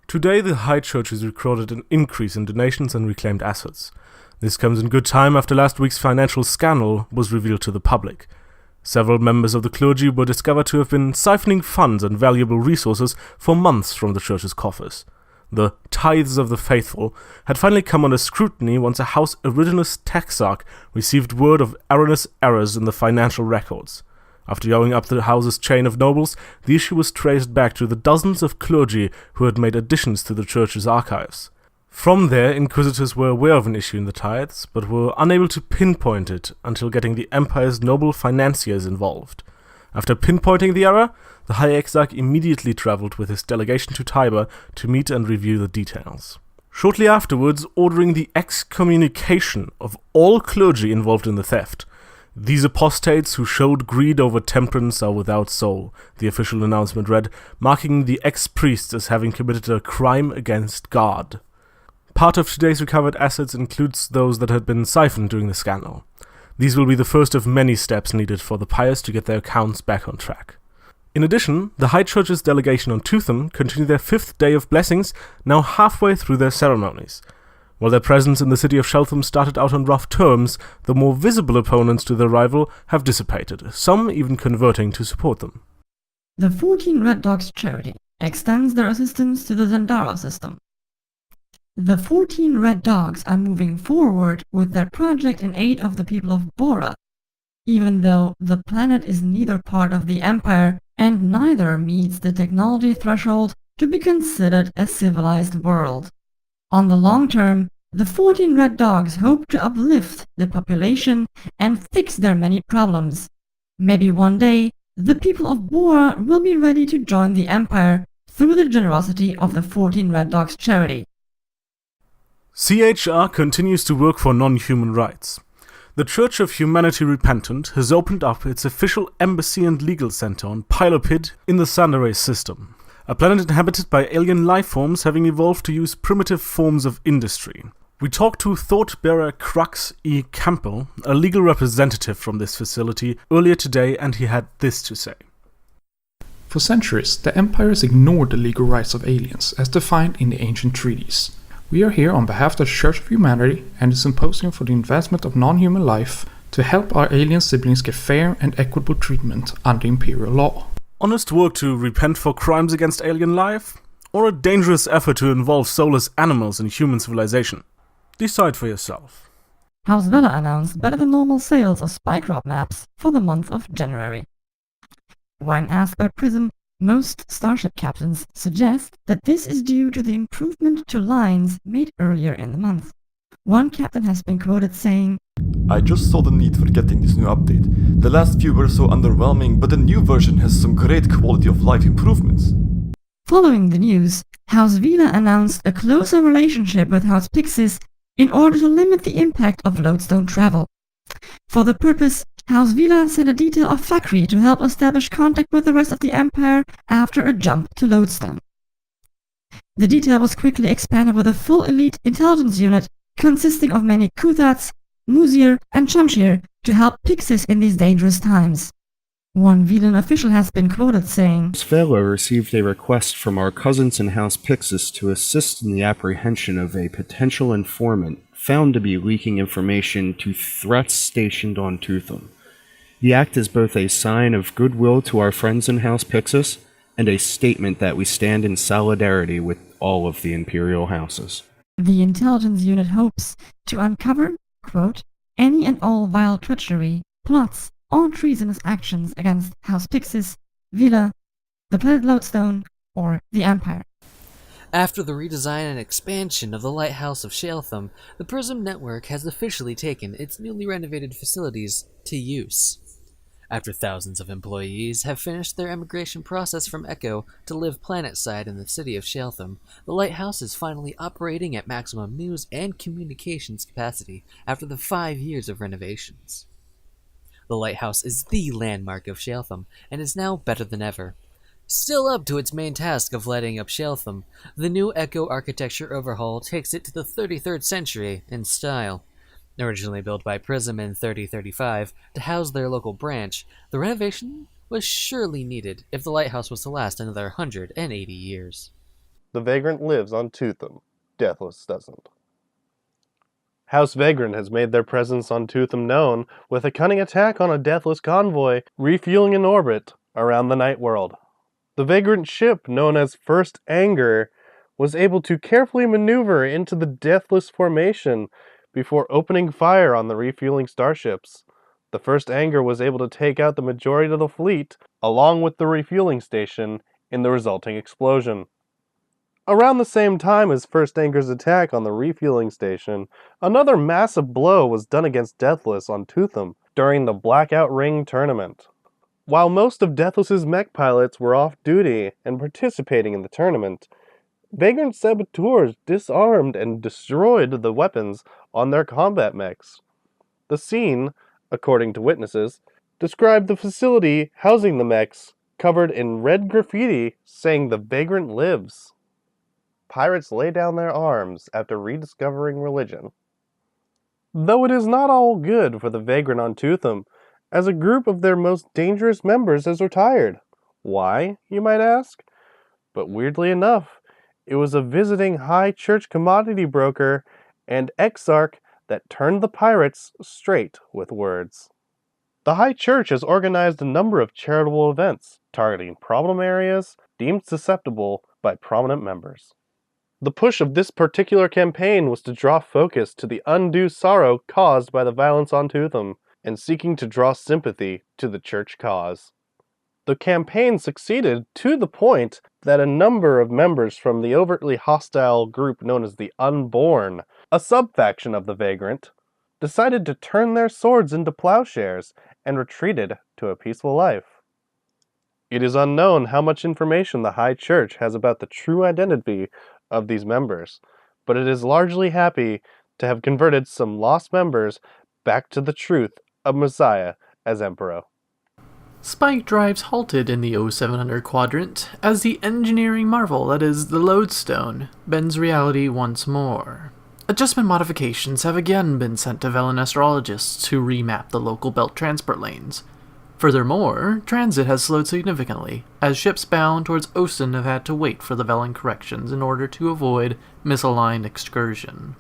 Today, the High Church has recorded an increase in donations and reclaimed assets. This comes in good time after last week's financial scandal was revealed to the public. Several members of the clergy were discovered to have been siphoning funds and valuable resources for months from the church's coffers. The tithes of the faithful had finally come under scrutiny once a House Originalist Texarch received word of erroneous errors in the financial records. After going up the house's chain of nobles, the issue was traced back to the dozens of clergy who had made additions to the church's archives. From there, inquisitors were aware of an issue in the tithes, but were unable to pinpoint it until getting the empire's noble financiers involved. After pinpointing the error, the High Exarch immediately travelled with his delegation to Tibur to meet and review the details. Shortly afterwards, ordering the excommunication of all clergy involved in the theft. These apostates who showed greed over temperance are without soul, the official announcement read, marking the ex-priests as having committed a crime against God. Part of today's recovered assets includes those that had been siphoned during the scandal. These will be the first of many steps needed for the Pius to get their accounts back on track. In addition, the High Church's delegation on Tutham continue their 5th day of blessings, now halfway through their ceremonies. While their presence in the city of Sheltham started out on rough terms, the more visible opponents to their rival have dissipated, some even converting to support them. The 14 Red Dogs charity extends their assistance to the Zendara system. The 14 Red Dogs are moving forward with their project in aid of the people of Bora, even though the planet is neither part of the Empire and neither meets the technology threshold to be considered a civilized world. On the long term, the 14 Red Dogs hope to uplift the population and fix their many problems. Maybe one day, the people of Bora will be ready to join the Empire through the generosity of the 14 Red Dogs charity. CHR continues to work for non-human rights. The Church of Humanity Repentant has opened up its official embassy and legal center on Pylopid in the Sandere system, a planet inhabited by alien lifeforms having evolved to use primitive forms of industry. We talked to Thoughtbearer Crux E. Campbell, a legal representative from this facility, earlier today, and he had this to say. For centuries, the Empire has ignored the legal rights of aliens as defined in the ancient treaties. We are here on behalf of the Church of Humanity and the Symposium for the Advancement of Non-Human Life to help our alien siblings get fair and equitable treatment under imperial law. Honest work to repent for crimes against alien life? Or a dangerous effort to involve soulless animals in human civilization? Decide for yourself. House Vela announced better than normal sales of spycraft maps for the month of January. When asked by PRISM, most starship captains suggest that this is due to the improvement to lines made earlier in the month. One captain has been quoted saying, "I just saw the need for getting this new update. The last few were so underwhelming, but the new version has some great quality of life improvements." Following the news, House Vila announced a closer relationship with House Pixis in order to limit the impact of lodestone travel. For the purpose, House Vila sent a detail of Fakri to help establish contact with the rest of the Empire after a jump to lodestone. The detail was quickly expanded with a full elite intelligence unit consisting of many Kuthats, Muzir, and Shamshir to help Pixis in these dangerous times. One Velan official has been quoted saying, Svela received a request from our cousins in House Pixis to assist in the apprehension of a potential informant found to be leaking information to threats stationed on Tutham. The act is both a sign of goodwill to our friends in House Pixis and a statement that we stand in solidarity with all of the Imperial houses. The intelligence unit hopes to uncover, quote, any and all vile treachery, plots, or treasonous actions against House Pixis, Vila, the planet Lodestone, or the Empire. After the redesign and expansion of the Lighthouse of Sheltham, the PRISM Network has officially taken its newly renovated facilities to use. After thousands of employees have finished their emigration process from Echo to live planetside in the city of Sheltham, the Lighthouse is finally operating at maximum news and communications capacity after the 5 years of renovations. The Lighthouse is the landmark of Sheltham, and is now better than ever. Still up to its main task of lighting up Sheltham, the new Echo architecture overhaul takes it to the 33rd century in style. Originally built by PRISM in 3035 to house their local branch, the renovation was surely needed if the lighthouse was to last another 180 years. the Vagrant lives on Tutham. Deathless doesn't. House Vagrant has made their presence on Tutham known with a cunning attack on a Deathless convoy refueling in orbit around the Night World. The Vagrant ship, known as First Anger, was able to carefully maneuver into the Deathless formation before opening fire on the refueling starships. The First Anger was able to take out the majority of the fleet, along with the refueling station, in the resulting explosion. Around the same time as First Anger's attack on the refueling station, another massive blow was done against Deathless on Tutham during the Blackout Ring tournament. While most of Deathless's mech pilots were off duty and participating in the tournament, Vagrant saboteurs disarmed and destroyed the weapons on their combat mechs. The scene, according to witnesses, described the facility housing the mechs covered in red graffiti saying "The Vagrant lives." Pirates lay down their arms after rediscovering religion. Though it is not all good for the Vagrant on Tutham, as a group of their most dangerous members has retired. Why, you might ask? But weirdly enough, it was a visiting high church commodity broker and exarch that turned the pirates straight with words. The High Church has organized a number of charitable events targeting problem areas deemed susceptible by prominent members. The push of this particular campaign was to draw focus to the undue sorrow caused by the violence on Tutham, and seeking to draw sympathy to the church cause. The campaign succeeded to the point that a number of members from the overtly hostile group known as the Unborn, a sub-faction of the Vagrant, decided to turn their swords into plowshares and retreated to a peaceful life. It is unknown how much information the High Church has about the true identity of these members, but it is largely happy to have converted some lost members back to the truth of Messiah as Emperor. Spike drives halted in the 0700 quadrant as the engineering marvel that is the Lodestone bends reality once more. Adjustment modifications have again been sent to Velen astrologists to remap the local belt transport lanes. Furthermore, transit has slowed significantly, as ships bound towards Octen have had to wait for the Velen corrections in order to avoid misaligned excursion.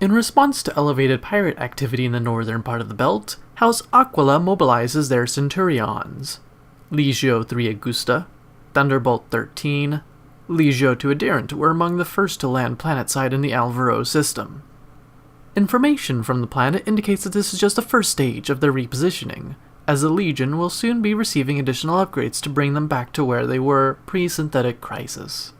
In response to elevated pirate activity in the northern part of the belt, House Aquila mobilizes their Centurions. Legio 3 Augusta, Thunderbolt 13, Legio 2 Adherent were among the first to land planetside in the Alvaro system. Information from the planet indicates that this is just the first stage of their repositioning, as the Legion will soon be receiving additional upgrades to bring them back to where they were pre-synthetic crisis.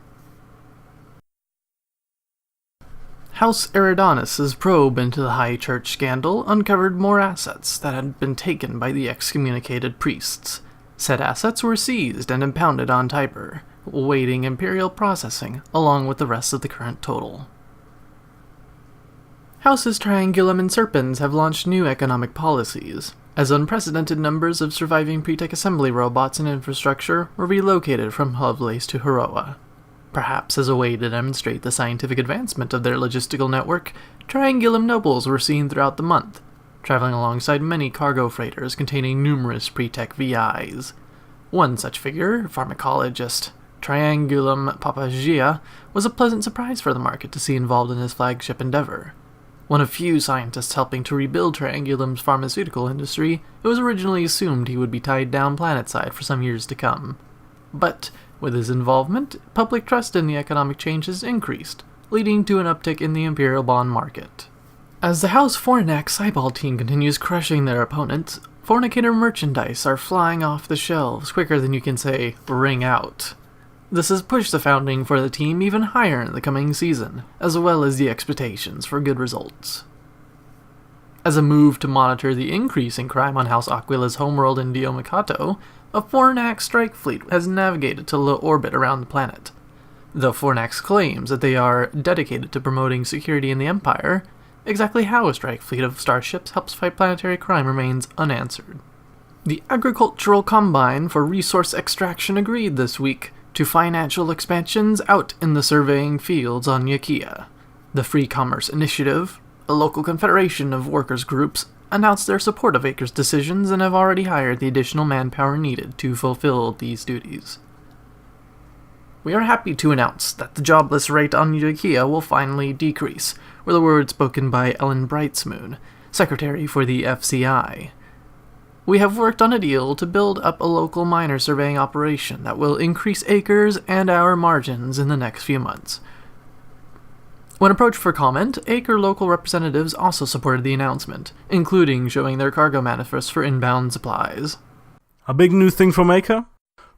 House Eridanus' probe into the High Church scandal uncovered more assets that had been taken by the excommunicated priests. Said assets were seized and impounded on Tiber, awaiting imperial processing along with the rest of the current total. Houses Triangulum and Serpens have launched new economic policies, as unprecedented numbers of surviving pre-tech assembly robots and infrastructure were relocated from Lovelace to Heroa. Perhaps as a way to demonstrate the scientific advancement of their logistical network, Triangulum nobles were seen throughout the month, traveling alongside many cargo freighters containing numerous pre-tech VIs. One such figure, pharmacologist Triangulum Papagia, was a pleasant surprise for the market to see involved in his flagship endeavor. One of few scientists helping to rebuild Triangulum's pharmaceutical industry, it was originally assumed he would be tied down planetside for some years to come. But with his involvement, public trust in the economic changes increased, leading to an uptick in the imperial bond market. As the House Fornax eyeball team continues crushing their opponents, fornicator merchandise are flying off the shelves quicker than you can say, ring out. This has pushed the founding for the team even higher in the coming season, as well as the expectations for good results. As a move to monitor the increase in crime on House Aquila's homeworld in Diomikato, a Fornax strike fleet has navigated to low orbit around the planet. Though Fornax claims that they are dedicated to promoting security in the Empire, exactly how a strike fleet of starships helps fight planetary crime remains unanswered. The Agricultural Combine for Resource Extraction agreed this week to financial expansions out in the surveying fields on Yakia. The Free Commerce Initiative, a local confederation of workers' groups, announced their support of Acre's decisions and have already hired the additional manpower needed to fulfill these duties. We are happy to announce that the jobless rate on Eudokia will finally decrease, were the words spoken by Ellen Brightsmoon, Secretary for the FCI. We have worked on a deal to build up a local miner surveying operation that will increase acres and our margins in the next few months. When approached for comment, Acre local representatives also supported the announcement, including showing their cargo manifests for inbound supplies. A big new thing from Acre?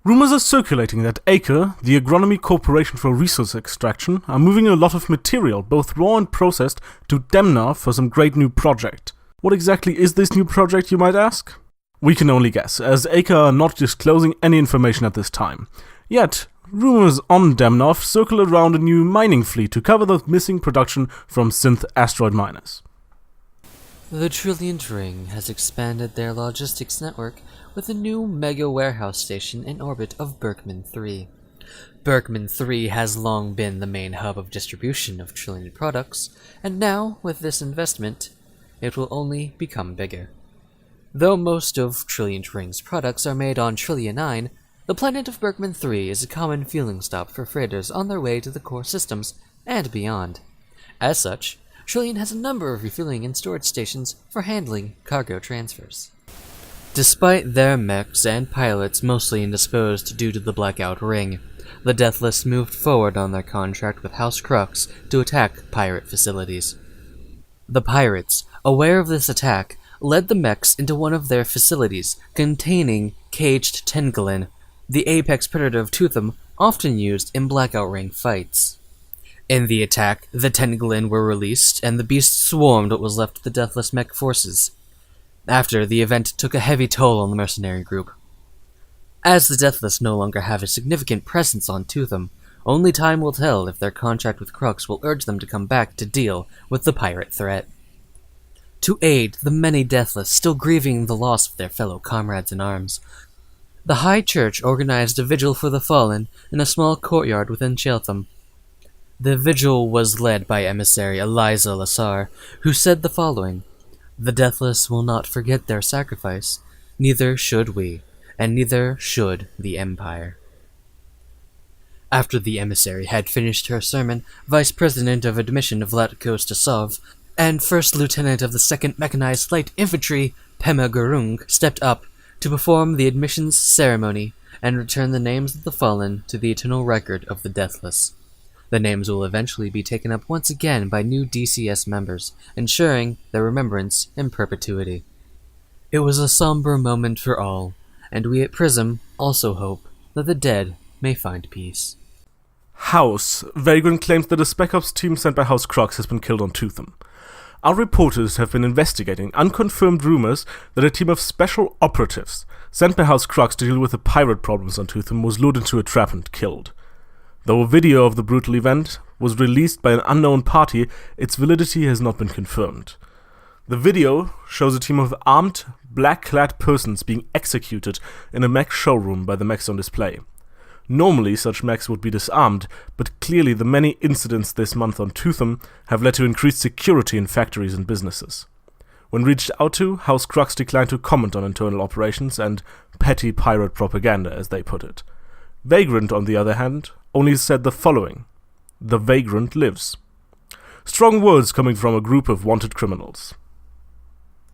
Rumors are circulating that Acre, the agronomy corporation for resource extraction, are moving a lot of material, both raw and processed, to Demna for some great new project. What exactly is this new project, you might ask? We can only guess, as Acre are not disclosing any information at this time. Yet, rumors on Demnov circle around a new mining fleet to cover the missing production from synth asteroid miners. The Trilliant Ring has expanded their logistics network with a new mega warehouse station in orbit of Berkman 3. Berkman 3 has long been the main hub of distribution of Trilliant products, and now, with this investment, it will only become bigger. Though most of Trilliant Ring's products are made on Trillian 9, the planet of Berkman 3 is a common fueling stop for freighters on their way to the core systems and beyond. As such, Trillian has a number of refueling and storage stations for handling cargo transfers. Despite their mechs and pilots mostly indisposed due to the Blackout Ring, the Deathless moved forward on their contract with House Crux to attack pirate facilities. The pirates, aware of this attack, led the mechs into one of their facilities containing caged Tengolin, the apex predator of Tuthum, often used in Blackout Ring fights. In the attack, the Tengolin were released, and the beast swarmed what was left of the Deathless mech forces. After, the event took a heavy toll on the mercenary group. As the Deathless no longer have a significant presence on Tuthum, only time will tell if their contract with Crux will urge them to come back to deal with the pirate threat. To aid the many Deathless still grieving the loss of their fellow comrades in arms, the High Church organized a vigil for the fallen in a small courtyard within Chaltham. The vigil was led by emissary Eliza Lassar, who said the following: "The Deathless will not forget their sacrifice, neither should we, and neither should the Empire." After the emissary had finished her sermon, Vice President of Admission of Latko Stasov and First Lieutenant of the 2nd Mechanized Light Infantry, Pema Gurung, stepped up to perform the admissions ceremony and return the names of the fallen to the eternal record of the Deathless. The names will eventually be taken up once again by new DCS members, ensuring their remembrance in perpetuity. It was a somber moment for all, and we at PRISM also hope that the dead may find peace. House. Vagrant claims that a Spec Ops team sent by House Crux has been killed on Tuthum. Our reporters have been investigating unconfirmed rumors that a team of special operatives sent by House Crux to deal with the pirate problems on Tuthum was lured into a trap and killed. Though a video of the brutal event was released by an unknown party, its validity has not been confirmed. The video shows a team of armed, black-clad persons being executed in a mech showroom by the mechs on display. Normally, such mechs would be disarmed, but clearly the many incidents this month on Tuthum have led to increased security in factories and businesses. When reached out to, House Crux declined to comment on internal operations and petty pirate propaganda, as they put it. Vagrant, on the other hand, only said the following: "The Vagrant lives." Strong words coming from a group of wanted criminals.